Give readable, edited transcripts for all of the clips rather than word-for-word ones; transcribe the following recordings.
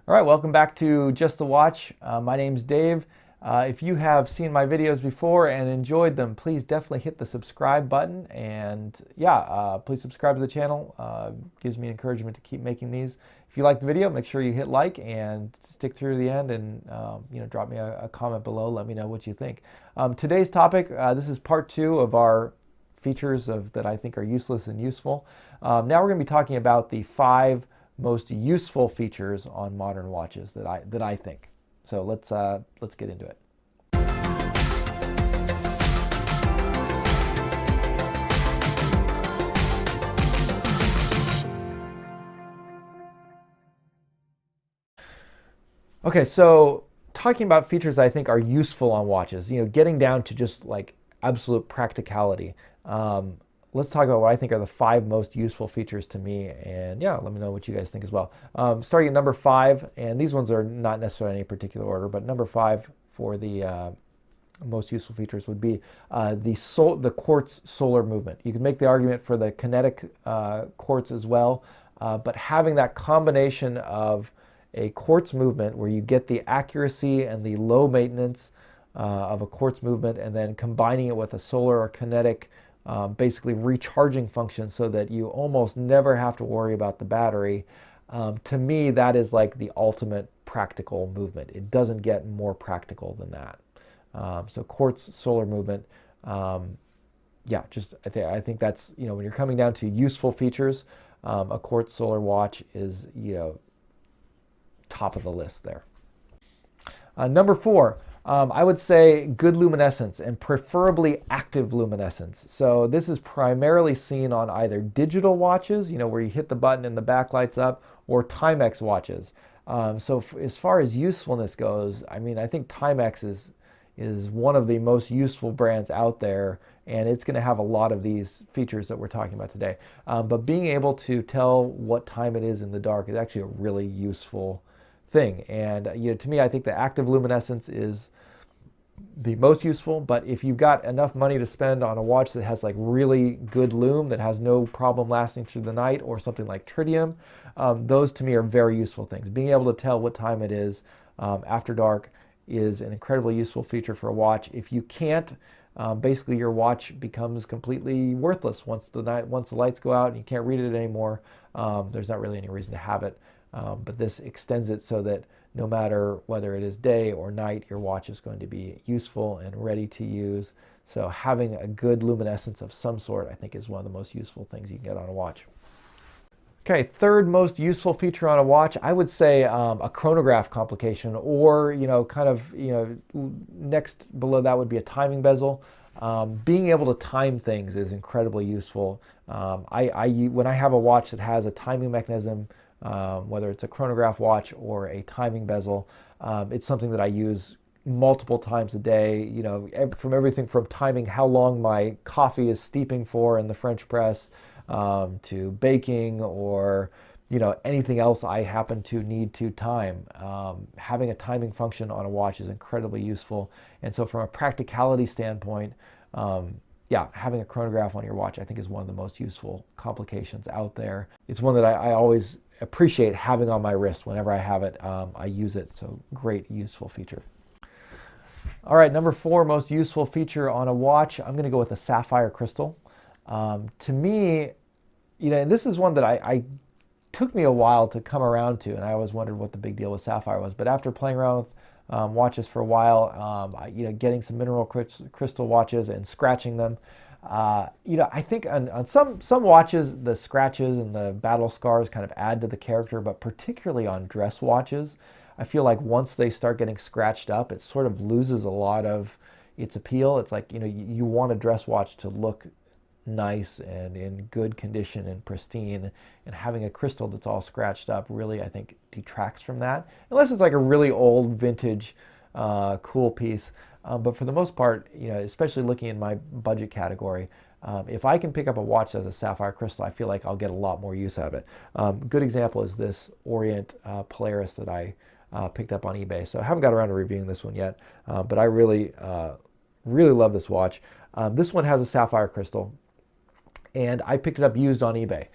All right, welcome back to Just the Watch. My name's Dave. If you have seen my videos before and enjoyed them, please definitely hit the subscribe button. And please subscribe to the channel. Gives me encouragement to keep making these. If you like the video, make sure you hit like and stick through to the end, and drop me a comment below. Let me know what you think. Today's topic, this is part 2 of our features that I think are useless and useful. Now we're going to be talking about the 5 most useful features on modern watches that I think. So let's get into it. Okay, so talking about features I think are useful on watches, getting down to just like absolute practicality. Let's talk about what I think are the 5 most useful features to me, and let me know what you guys think as well. Starting at number 5, and these ones are not necessarily in any particular order, but number 5 for the most useful features would be the quartz solar movement. You can make the argument for the kinetic quartz as well, but having that combination of a quartz movement where you get the accuracy and the low maintenance of a quartz movement, and then combining it with a solar or kinetic basically recharging function so that you almost never have to worry about the battery. To me, that is like the ultimate practical movement. It doesn't get more practical than that. So quartz solar movement, I think that's, when you're coming down to useful features, a quartz solar watch is, top of the list there. Number 4. I would say good luminescence, and preferably active luminescence. So this is primarily seen on either digital watches, where you hit the button and the back lights up, or Timex watches. So as far as usefulness goes, I think Timex is one of the most useful brands out there, and it's going to have a lot of these features that we're talking about today. But being able to tell what time it is in the dark is actually a really useful thing. And to me, I think the active luminescence is the most useful. But if you've got enough money to spend on a watch that has like really good lume that has no problem lasting through the night, or something like tritium, those to me are very useful things. Being able to tell what time it is after dark is an incredibly useful feature for a watch. If you can't, basically your watch becomes completely worthless once the lights go out and you can't read it anymore. There's not really any reason to have it. But this extends it so that no matter whether it is day or night, your watch is going to be useful and ready to use. So having a good luminescence of some sort, I think, is one of the most useful things you can get on a watch. Okay, third most useful feature on a watch, I would say a chronograph complication, or next below that would be a timing bezel. Being able to time things is incredibly useful. When I have a watch that has a timing mechanism, whether it's a chronograph watch or a timing bezel, it's something that I use multiple times a day, from everything from timing how long my coffee is steeping for in the French press, to baking, or anything else I happen to need to time. Having a timing function on a watch is incredibly useful. And so from a practicality standpoint, having a chronograph on your watch I think is one of the most useful complications out there. It's one that I always appreciate having on my wrist. Whenever I have it, I use it. So great, useful feature. All right, number 4 most useful feature on a watch, I'm going to go with a sapphire crystal. To me, and this is one that I took me a while to come around to, and I always wondered what the big deal with sapphire was. But after playing around with watches for a while, getting some mineral crystal watches and scratching them, I think on some watches, the scratches and the battle scars kind of add to the character, but particularly on dress watches, I feel like once they start getting scratched up, it sort of loses a lot of its appeal. It's like, you want a dress watch to look nice and in good condition and pristine, and having a crystal that's all scratched up really, I think, detracts from that, unless it's like a really old vintage cool piece. But for the most part, especially looking in my budget category, if I can pick up a watch that has a sapphire crystal, I feel like I'll get a lot more use out of it. Good example is this Orient Polaris that I picked up on eBay. So I haven't got around to reviewing this one yet, but I really love this watch. This one has a sapphire crystal, and I picked it up used on eBay.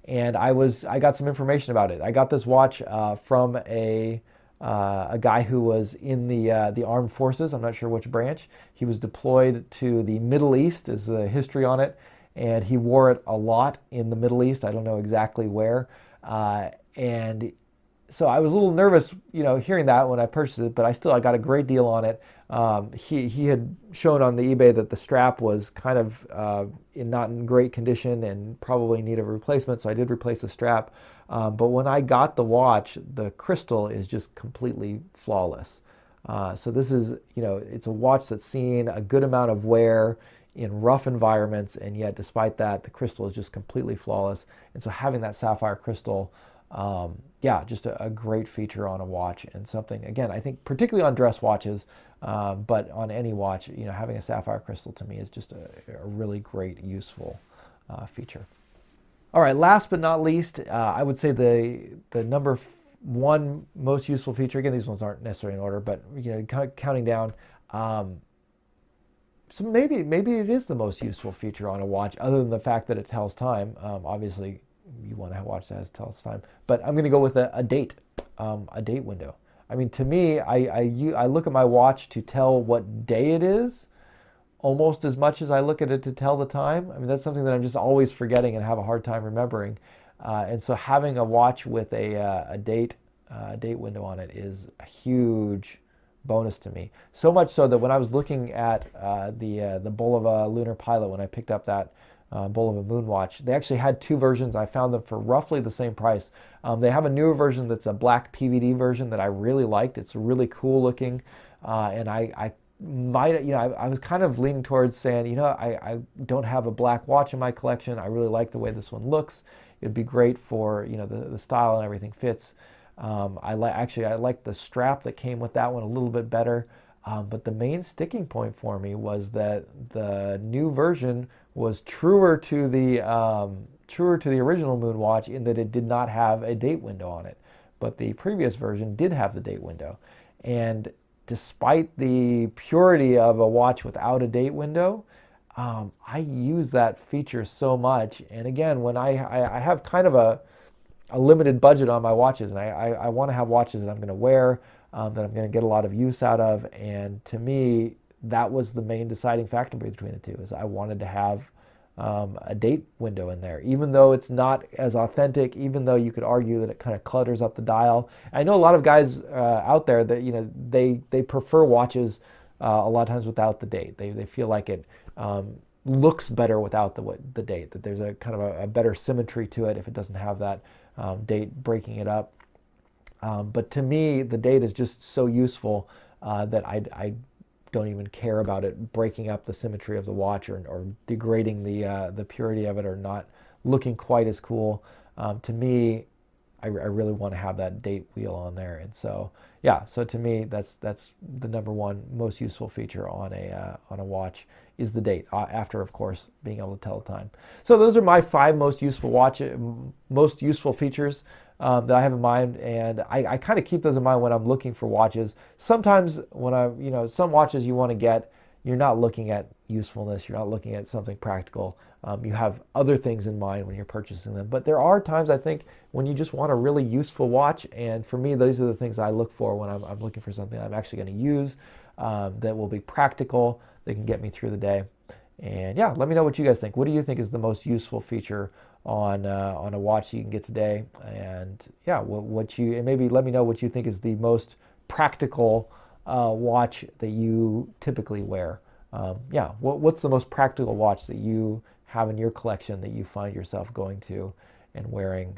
and I got some information about it. I got this watch from a guy who was in the armed forces. I'm not sure which branch. He was deployed to the Middle East, is the history on it, and he wore it a lot in the Middle East. I don't know exactly where. And so I was a little nervous, hearing that when I purchased it, but I got a great deal on it. He had shown on the eBay that the strap was kind of not in great condition and probably need a replacement, so I did replace the strap. But when I got the watch, the crystal is just completely flawless. So this is, it's a watch that's seen a good amount of wear in rough environments, and yet despite that, the crystal is just completely flawless. And so having that sapphire crystal, just a great feature on a watch, and something, again, I think particularly on dress watches, but on any watch, having a sapphire crystal to me is just a really great, useful feature. All right, last but not least, I would say the number one most useful feature, again, these ones aren't necessarily in order, but counting down, so maybe it is the most useful feature on a watch, other than the fact that it tells time. Obviously, you want to have a watch that tells time, but I'm going to go with a date window. I mean, to me, I look at my watch to tell what day it is, almost as much as I look at it to tell the time. I mean, that's something that I'm just always forgetting and have a hard time remembering. And so having a watch with a date window on it is a huge bonus to me. So much so that when I was looking at the Bulova Lunar Pilot, when I picked up that Bulova Moon watch, they actually had two versions. I found them for roughly the same price. They have a newer version that's a black PVD version that I really liked. It's really cool looking, and I was kind of leaning towards saying, I don't have a black watch in my collection. I really like the way this one looks. It'd be great for, the style and everything fits. I like the strap that came with that one a little bit better. But the main sticking point for me was that the new version was truer to the original Moon watch, in that it did not have a date window on it. But the previous version did have the date window. And despite the purity of a watch without a date window, I use that feature so much. And again, when I have kind of a limited budget on my watches, and I want to have watches that I'm going to wear, that I'm going to get a lot of use out of. And to me, that was the main deciding factor between the two, is I wanted to have a date window in there, even though it's not as authentic, even though you could argue that it kind of clutters up the dial. I know a lot of guys out there that, they prefer watches a lot of times without the date. They feel like it looks better without the date, that there's a kind of a better symmetry to it if it doesn't have that date breaking it up. But to me, the date is just so useful that I don't even care about it breaking up the symmetry of the watch, or degrading the purity of it, or not looking quite as cool. To me, I really want to have that date wheel on there. And so, so to me, that's the number one most useful feature on a watch, is the date, after, of course, being able to tell the time. So those are my 5 most useful features that I have in mind, and I kind of keep those in mind when I'm looking for watches. Sometimes when some watches you want to get, you're not looking at usefulness, you're not looking at something practical. You have other things in mind when you're purchasing them. But there are times, I think, when you just want a really useful watch, and for me, those are the things I look for when I'm looking for something I'm actually going to use, that will be practical, that can get me through the day. And let me know what you guys think. What do you think is the most useful feature on a watch you can get today? And and maybe let me know what you think is the most practical watch that you typically wear. What's the most practical watch that you have in your collection that you find yourself going to and wearing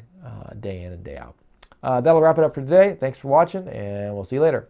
day in and day out? That'll wrap it up for today. Thanks for watching, and we'll see you later.